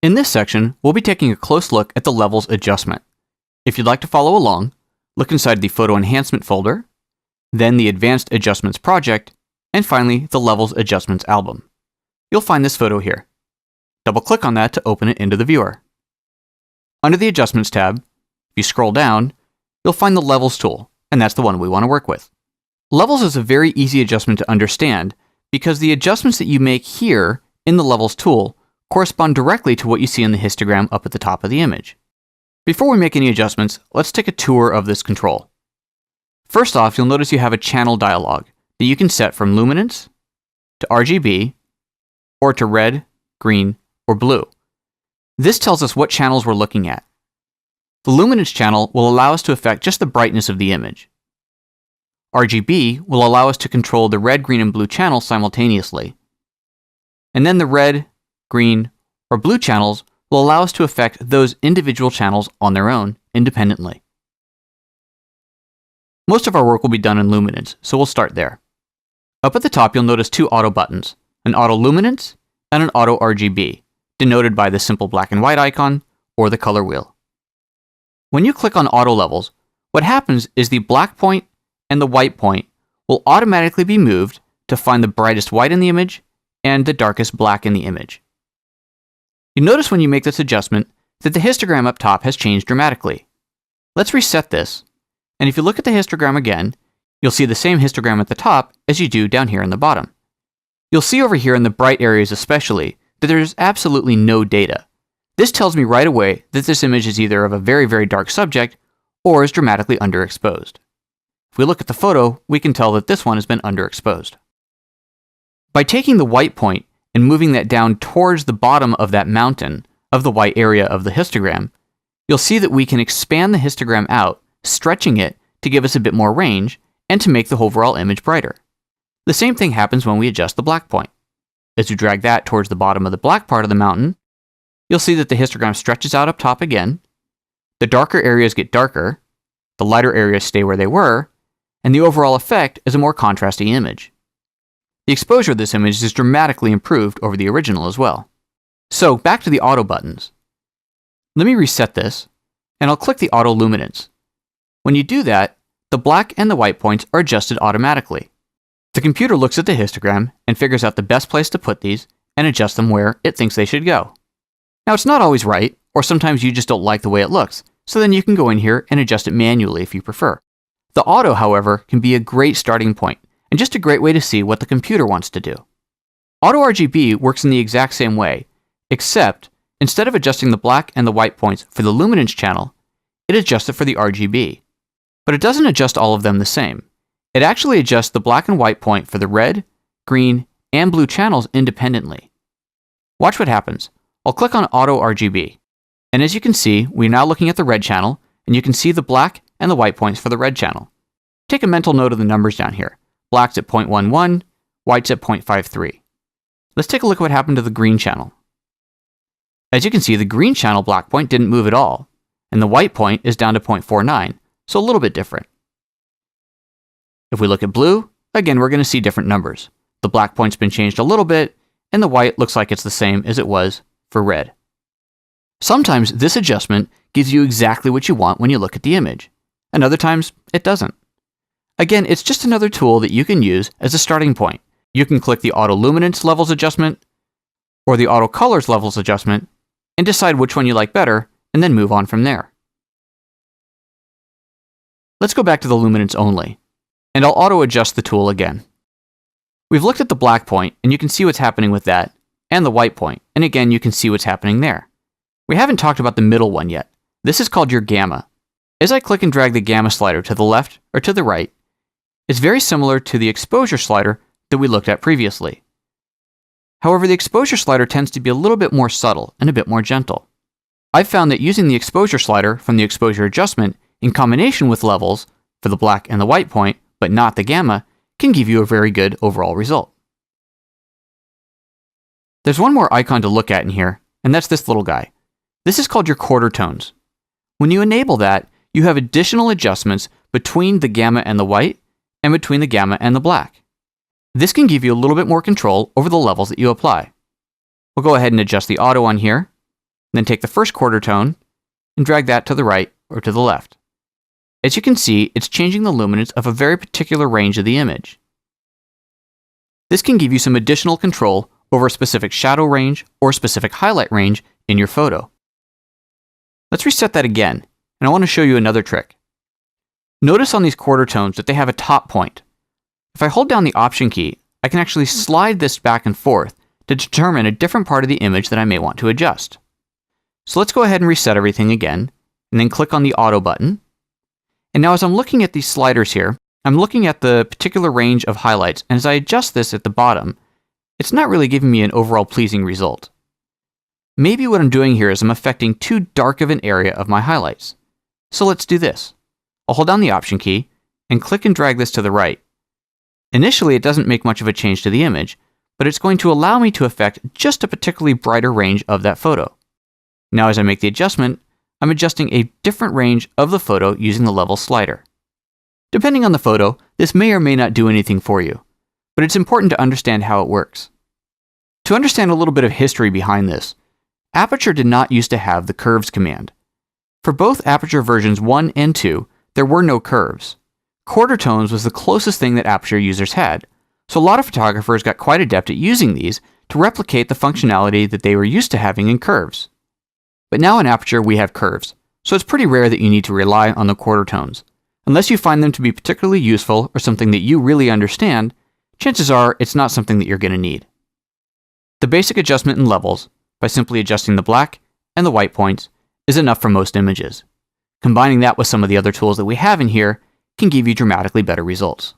In this section, we'll be taking a close look at the levels adjustment. If you'd like to follow along, look inside the Photo Enhancement folder, then the Advanced Adjustments project, and finally the Levels Adjustments album. You'll find this photo here. Double-click on that to open it into the viewer. Under the Adjustments tab, if you scroll down, you'll find the Levels tool, and that's the one we want to work with. Levels is a very easy adjustment to understand because the adjustments that you make here in the Levels tool correspond directly to what you see in the histogram up at the top of the image. Before we make any adjustments, let's take a tour of this control. First off, you'll notice you have a channel dialog that you can set from luminance to RGB or to red, green, or blue. This tells us what channels we're looking at. The luminance channel will allow us to affect just the brightness of the image. RGB will allow us to control the red, green, and blue channels simultaneously. And then the red, green, or blue channels will allow us to affect those individual channels on their own, independently. Most of our work will be done in luminance, so we'll start there. Up at the top, you'll notice two auto buttons, an auto luminance and an auto RGB, denoted by the simple black and white icon or the color wheel. When you click on auto levels, what happens is the black point and the white point will automatically be moved to find the brightest white in the image and the darkest black in the image. You notice when you make this adjustment that the histogram up top has changed dramatically. Let's reset this, and if you look at the histogram again, you'll see the same histogram at the top as you do down here in the bottom. You'll see over here in the bright areas especially that there's absolutely no data. This tells me right away that this image is either of a very, very dark subject or is dramatically underexposed. If we look at the photo, we can tell that this one has been underexposed. By taking the white point and moving that down towards the bottom of that mountain of the white area of the histogram, you'll see that we can expand the histogram out, stretching it to give us a bit more range and to make the overall image brighter. The same thing happens when we adjust the black point. As you drag that towards the bottom of the black part of the mountain, you'll see that the histogram stretches out up top again, the darker areas get darker, the lighter areas stay where they were, and the overall effect is a more contrasty image. The exposure of this image is dramatically improved over the original as well. So back to the auto buttons. Let me reset this, and I'll click the auto luminance. When you do that, the black and the white points are adjusted automatically. The computer looks at the histogram and figures out the best place to put these and adjust them where it thinks they should go. Now it's not always right, or sometimes you just don't like the way it looks, so then you can go in here and adjust it manually if you prefer. The auto, however, can be a great starting point, and just a great way to see what the computer wants to do. Auto RGB works in the exact same way, except instead of adjusting the black and the white points for the luminance channel, it adjusts it for the RGB. But it doesn't adjust all of them the same. It actually adjusts the black and white point for the red, green, and blue channels independently. Watch what happens. I'll click on Auto RGB, and as you can see, we're now looking at the red channel, and you can see the black and the white points for the red channel. Take a mental note of the numbers down here. Black's at 0.11, white's at 0.53. Let's take a look at what happened to the green channel. As you can see, the green channel black point didn't move at all, and the white point is down to 0.49, so a little bit different. If we look at blue, again, we're going to see different numbers. The black point's been changed a little bit, and the white looks like it's the same as it was for red. Sometimes this adjustment gives you exactly what you want when you look at the image, and other times it doesn't. Again, it's just another tool that you can use as a starting point. You can click the Auto Luminance Levels Adjustment or the Auto Colors Levels Adjustment and decide which one you like better, and then move on from there. Let's go back to the luminance only, and I'll auto-adjust the tool again. We've looked at the black point, and you can see what's happening with that, and the white point, and again, you can see what's happening there. We haven't talked about the middle one yet. This is called your gamma. As I click and drag the gamma slider to the left or to the right, it's very similar to the exposure slider that we looked at previously. However, the exposure slider tends to be a little bit more subtle and a bit more gentle. I've found that using the exposure slider from the exposure adjustment in combination with levels for the black and the white point, but not the gamma, can give you a very good overall result. There's one more icon to look at in here, and that's this little guy. This is called your quarter tones. When you enable that, you have additional adjustments between the gamma and the white, and between the gamma and the black. This can give you a little bit more control over the levels that you apply. We'll go ahead and adjust the auto on here, Then take the first quarter tone and drag that to the right or to the left. As you can see, it's changing the luminance of a very particular range of the image. This can give you some additional control over a specific shadow range or specific highlight range in your photo. Let's reset that again, and I want to show you another trick. Notice on these quarter tones that they have a top point. If I hold down the Option key, I can actually slide this back and forth to determine a different part of the image that I may want to adjust. So let's go ahead and reset everything again, and then click on the Auto button. And now as I'm looking at these sliders here, I'm looking at the particular range of highlights, and as I adjust this at the bottom, it's not really giving me an overall pleasing result. Maybe what I'm doing here is I'm affecting too dark of an area of my highlights. So let's do this. I'll hold down the Option key and click and drag this to the right. Initially, it doesn't make much of a change to the image, but it's going to allow me to affect just a particularly brighter range of that photo. Now as I make the adjustment, I'm adjusting a different range of the photo using the level slider. Depending on the photo, this may or may not do anything for you, but it's important to understand how it works. To understand a little bit of history behind this, Aperture did not used to have the curves command. For both Aperture versions 1 and 2, there were no curves. Quarter tones was the closest thing that Aperture users had, so a lot of photographers got quite adept at using these to replicate the functionality that they were used to having in curves. But now in Aperture we have curves, so it's pretty rare that you need to rely on the quarter tones. Unless you find them to be particularly useful or something that you really understand, chances are it's not something that you're going to need. The basic adjustment in levels, by simply adjusting the black and the white points, is enough for most images. Combining that with some of the other tools that we have in here can give you dramatically better results.